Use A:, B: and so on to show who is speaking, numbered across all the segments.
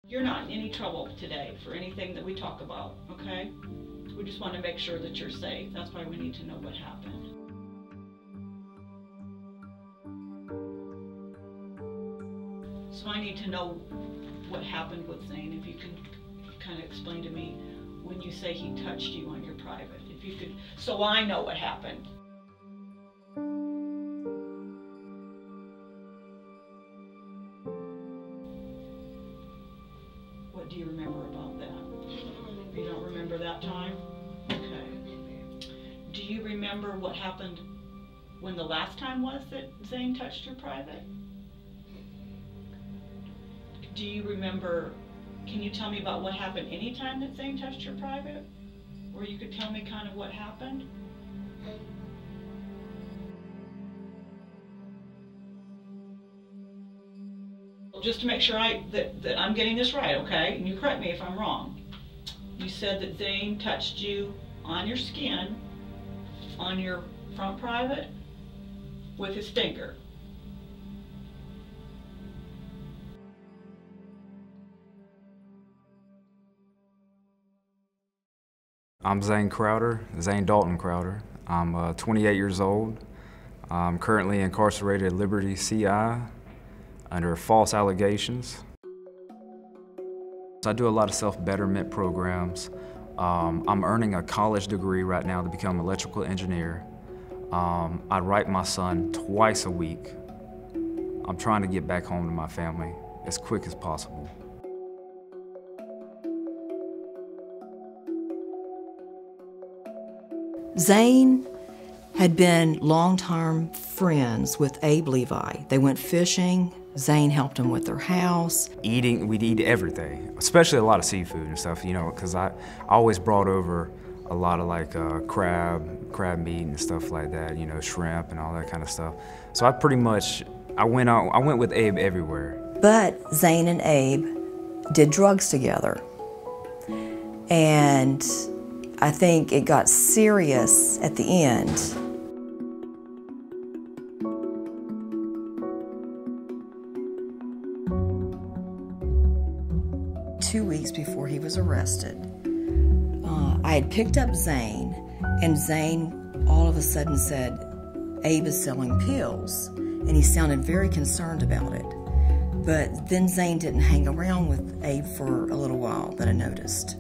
A: You're not in any trouble today for anything that we talk about, okay? We just want to make sure that you're safe. That's why we need to know what happened. So I need to know what happened with Zane. If you can kind of explain to me when you say he touched you on your private. If you could, so I know what happened. What do you remember about that? You don't remember that time? Okay. Do you remember what happened when the last time was that Zane touched your private? Do you remember, can you tell me about what happened anytime that Zane touched your private? Or you could tell me kind of what happened? Just to make sure that I'm getting this right, okay? And you correct me if I'm wrong. You said that Zane touched you on your skin, on your front private, with his finger.
B: I'm Zane Dalton Crowder. I'm 28 years old. I'm currently incarcerated at Liberty CI under false allegations. I do a lot of self-betterment programs. I'm earning a college degree right now to become an electrical engineer. I write my son twice a week. I'm trying to get back home to my family as quick as possible.
C: Zane had been long-term friends with Abe Levi. They went fishing. Zane helped them with their house.
B: We'd eat everything, especially a lot of seafood and stuff, you know, because I always brought over a lot of like crab meat and stuff like that, you know, shrimp and all that kind of stuff. So I went with Abe everywhere.
C: But Zane and Abe did drugs together. And I think it got serious at the end. Two weeks before he was arrested, I had picked up Zane, and Zane all of a sudden said, Abe is selling pills, and he sounded very concerned about it. But then Zane didn't hang around with Abe for a little while that I noticed.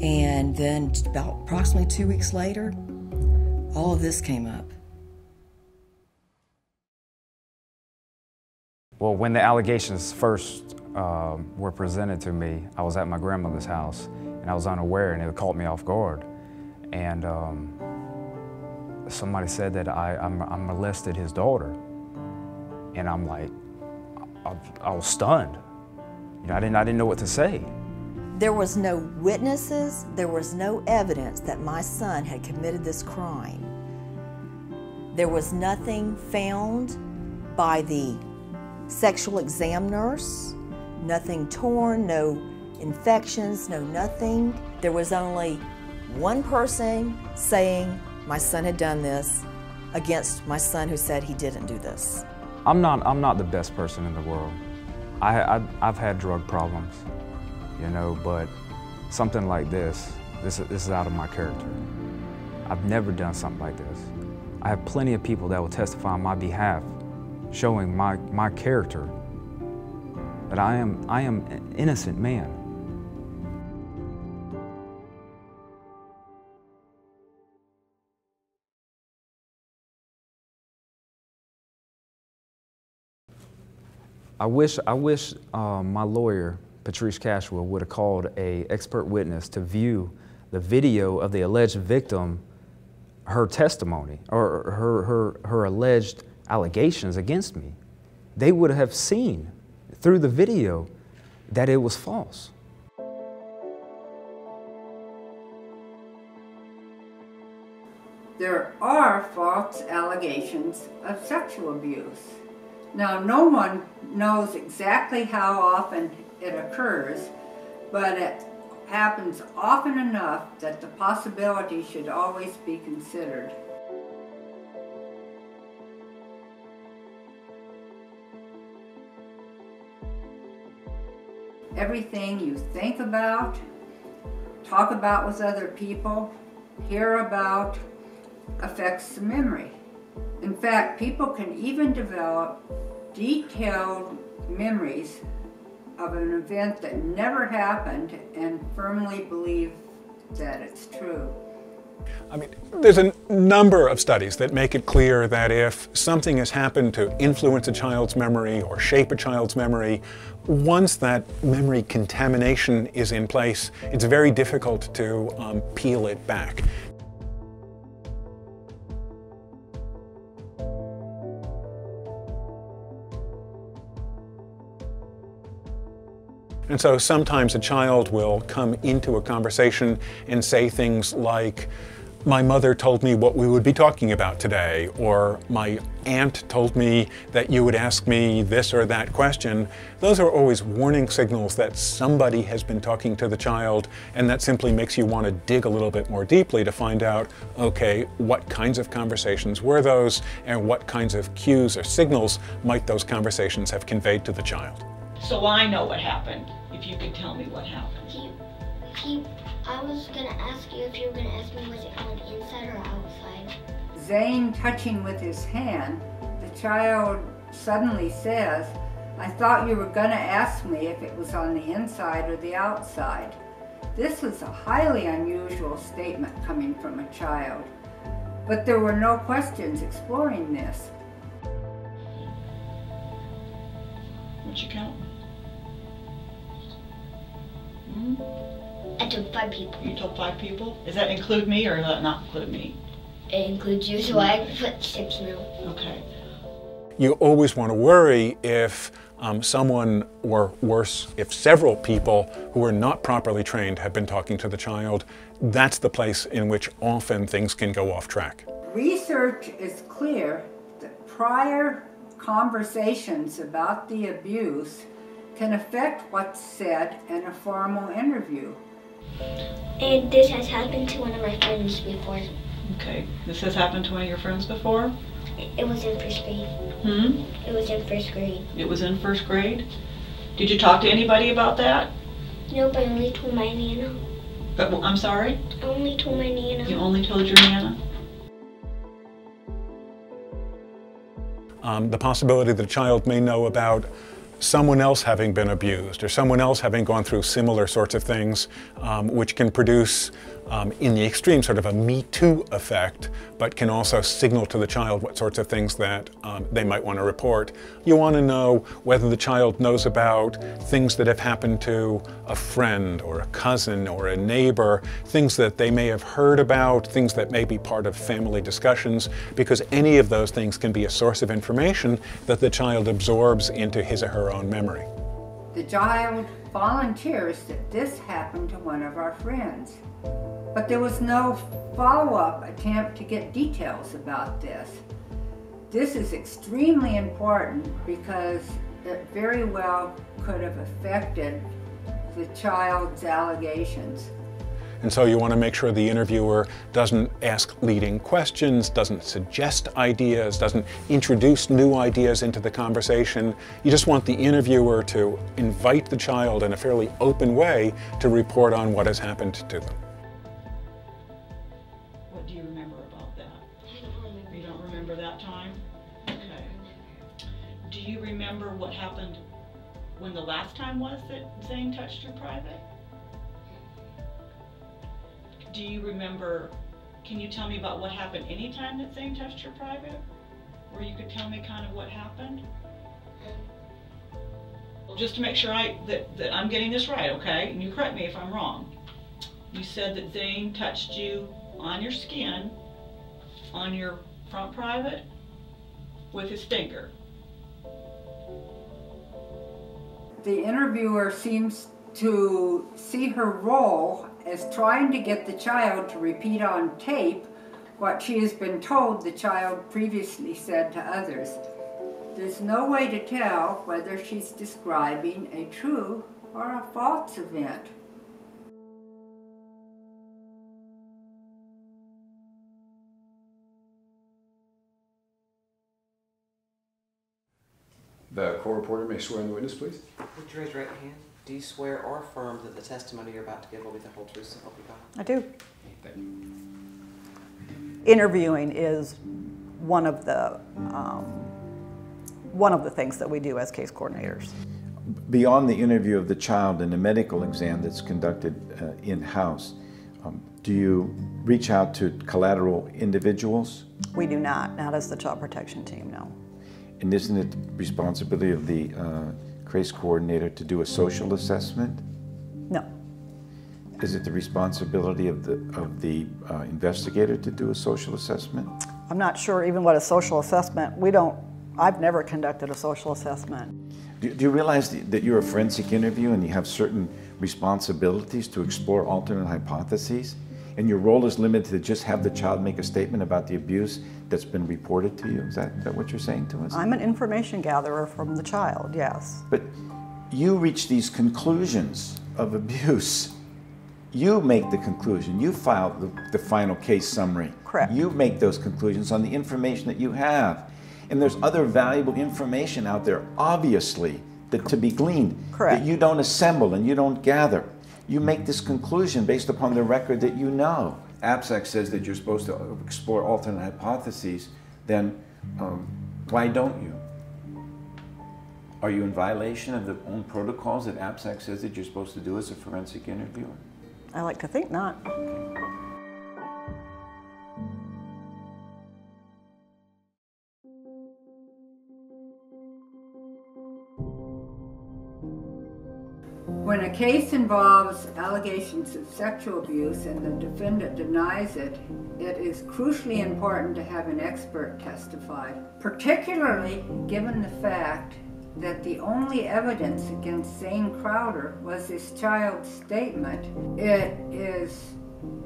C: And then about approximately 2 weeks later, all of this came up.
B: Well, when the allegations first were presented to me, I was at my grandmother's house and I was unaware, and it caught me off guard. And somebody said that I molested his daughter. And I'm like, I was stunned. You know, I didn't know what to say.
C: There was no witnesses, there was no evidence that my son had committed this crime. There was nothing found by the sexual exam nurse, nothing torn, no infections, no nothing. There was only one person saying my son had done this against my son who said he didn't do this.
B: I'm not the best person in the world. I've had drug problems, you know, but something like this is out of my character. I've never done something like this. I have plenty of people that will testify on my behalf, showing my character, that I am an innocent man. I wish my lawyer, Patrice Cashwell, would have called an expert witness to view the video of the alleged victim, her testimony, or her alleged allegations against me. They would have seen through the video that it was false.
D: There are false allegations of sexual abuse. Now, no one knows exactly how often it occurs, but it happens often enough that the possibility should always be considered. everything you think about, talk about with other people, hear about, affects the memory. In fact, people can even develop detailed memories of an event that never happened and firmly believe that it's true.
E: I mean, there's a number of studies that make it clear that if something has happened to influence a child's memory or shape a child's memory, once that memory contamination is in place, it's very difficult to peel it back. And so sometimes a child will come into a conversation and say things like, "My mother told me what we would be talking about today," or "My aunt told me that you would ask me this or that question." Those are always warning signals that somebody has been talking to the child, and that simply makes you want to dig a little bit more deeply to find out, okay, what kinds of conversations were those, and what kinds of cues or signals might those conversations have conveyed to the child.
A: So I know what happened, if you could tell me what happened.
F: I was gonna ask you if you were gonna ask me, was it on the inside or outside?
D: Zane touching with his hand, the child suddenly says, "I thought you were gonna ask me if it was on the inside or the outside." This was a highly unusual statement coming from a child, but there were no questions exploring this.
A: What'd you count?
F: I took 5 people.
A: You told 5 people? Does that include me or does that not include me?
F: It includes you, so I put 6 now.
A: Okay.
E: You always want to worry if someone, or worse, if several people who are not properly trained have been talking to the child. That's the place in which often things can go off track.
D: Research is clear that prior conversations about the abuse can affect what's said in a formal interview.
F: And this has happened to one of my friends before.
A: Okay. This has happened to one of your friends before?
F: It was in 1st grade. It was in 1st grade.
A: It was in 1st grade? Did you talk to anybody about that?
F: No, but I only told my Nana.
A: But, I'm sorry?
F: I only told my Nana.
A: You only told your Nana?
E: The possibility that a child may know about someone else having been abused or someone else having gone through similar sorts of things, which can produce, in the extreme, sort of a Me Too effect, but can also signal to the child what sorts of things that they might want to report. You want to know whether the child knows about things that have happened to a friend or a cousin or a neighbor, things that they may have heard about, things that may be part of family discussions, because any of those things can be a source of information that the child absorbs into his or her own memory.
D: The child volunteers that this happened to one of our friends, but there was no follow-up attempt to get details about this. This is extremely important because it very well could have affected the child's allegations.
E: And so you want to make sure the interviewer doesn't ask leading questions, doesn't suggest ideas, doesn't introduce new ideas into the conversation. You just want the interviewer to invite the child in a fairly open way to report on what has happened to them.
A: What do you remember about that?
F: I don't remember.
A: You don't remember that time? Okay. Do you remember what happened when the last time was that Zane touched your private? Do you remember, can you tell me about what happened anytime that Zane touched your private? Or you could tell me kind of what happened? Well, just to make sure that I'm getting this right, okay? And you correct me if I'm wrong. You said that Zane touched you on your skin, on your front private, with his finger.
D: The interviewer seems to see her role as trying to get the child to repeat on tape what she has been told the child previously said to others. There's no way to tell whether she's describing a true or a false event.
G: The court reporter may swear in the witness, please.
H: Would you raise your right hand?
G: Do you swear or affirm that the testimony you're about to give will be the whole truth, so help you God?
H: I do. Interviewing is one of the things that we do as case coordinators.
I: Beyond the interview of the child and the medical exam that's conducted in-house, do you reach out to collateral individuals?
H: We do not as the child protection team, no.
I: And isn't it the responsibility of the case coordinator to do a social assessment?
H: No.
I: Is it the responsibility of the investigator to do a social assessment?
H: I'm not sure even what a social assessment, I've never conducted a social assessment.
I: Do you realize that you're a forensic interview and you have certain responsibilities to explore alternate hypotheses? And your role is limited to just have the child make a statement about the abuse that's been reported to you? Is that what you're saying to us?
H: I'm an information gatherer from the child, yes.
I: But you reach these conclusions of abuse. You make the conclusion. You file the final case summary.
H: Correct.
I: You make those conclusions on the information that you have. And there's other valuable information out there, obviously, that to be gleaned.
H: Correct.
I: That you don't assemble and you don't gather. You make this conclusion based upon the record that you know. APSAC says that you're supposed to explore alternate hypotheses, then why don't you? Are you in violation of the own protocols that APSAC says that you're supposed to do as a forensic interviewer?
H: I like to think not.
D: When a case involves allegations of sexual abuse and the defendant denies it, it is crucially important to have an expert testify, particularly given the fact that the only evidence against Zane Crowder was his child's statement. It is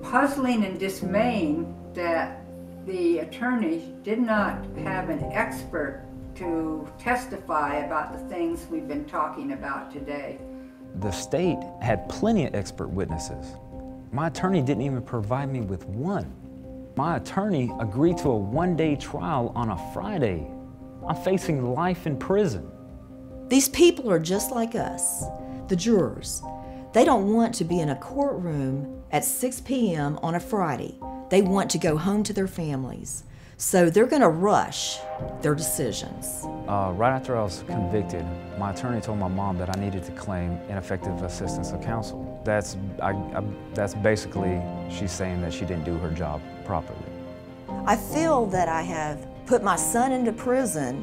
D: puzzling and dismaying that the attorney did not have an expert to testify about the things we've been talking about today.
B: The state had plenty of expert witnesses. My attorney didn't even provide me with one. My attorney agreed to a one-day trial on a Friday. I'm facing life in prison.
C: These people are just like us, the jurors. They don't want to be in a courtroom at 6 p.m. on a Friday. They want to go home to their families. So they're going to rush their decisions.
B: Right after I was convicted, my attorney told my mom that I needed to claim ineffective assistance of counsel. That's basically she's saying that she didn't do her job properly.
C: I feel that I have put my son into prison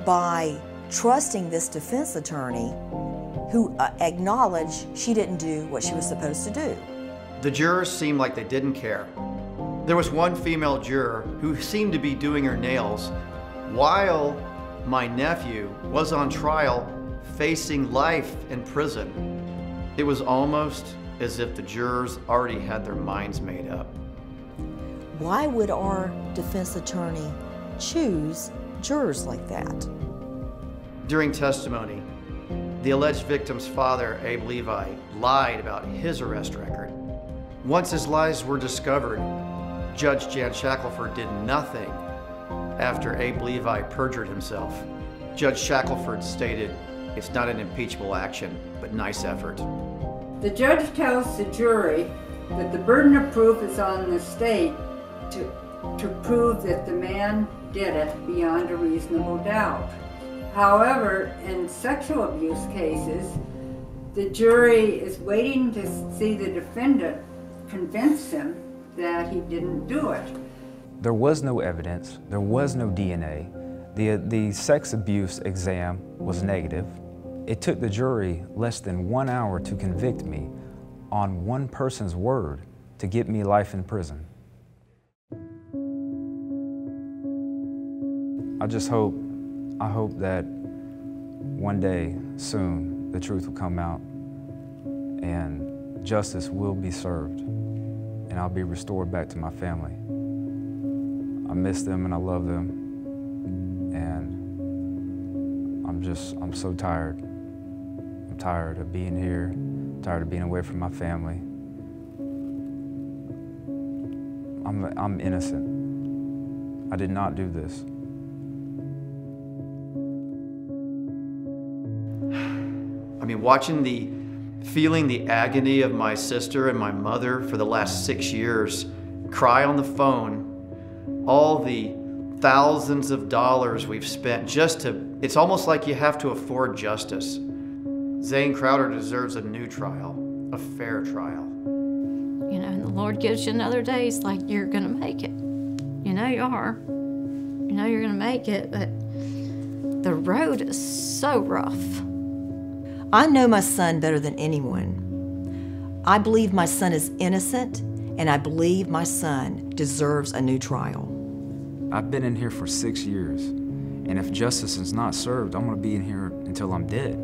C: by trusting this defense attorney who acknowledged she didn't do what she was supposed to do.
J: The jurors seemed like they didn't care. There was one female juror who seemed to be doing her nails while my nephew was on trial facing life in prison. It was almost as if the jurors already had their minds made up.
C: Why would our defense attorney choose jurors like that?
J: During testimony, the alleged victim's father, Abe Levi, lied about his arrest record. Once his lies were discovered, Judge Jan Shackelford did nothing after Abe Levi perjured himself. Judge Shackelford stated, "It's not an impeachable action, but nice effort."
D: The judge tells the jury that the burden of proof is on the state to prove that the man did it beyond a reasonable doubt. However, in sexual abuse cases, the jury is waiting to see the defendant convince him that he didn't do it.
B: There was no evidence, there was no DNA. The sex abuse exam was negative. It took the jury less than 1 hour to convict me on one person's word to get me life in prison. I hope that one day, soon, the truth will come out and justice will be served and I'll be restored back to my family. I miss them and I love them and I'm so tired. I'm tired of being here, I'm tired of being away from my family. I'm innocent. I did not do this.
J: I'm mean, feeling the agony of my sister and my mother for the last 6 years, cry on the phone, all the thousands of dollars we've spent it's almost like you have to afford justice. Zane Crowder deserves a new trial, a fair trial.
K: You know, and the Lord gives you another day. He's like, you're gonna make it. You know you are. You know you're gonna make it, but the road is so rough.
C: I know my son better than anyone. I believe my son is innocent, and I believe my son deserves a new trial.
B: I've been in here for 6 years, and if justice is not served, I'm gonna be in here until I'm dead.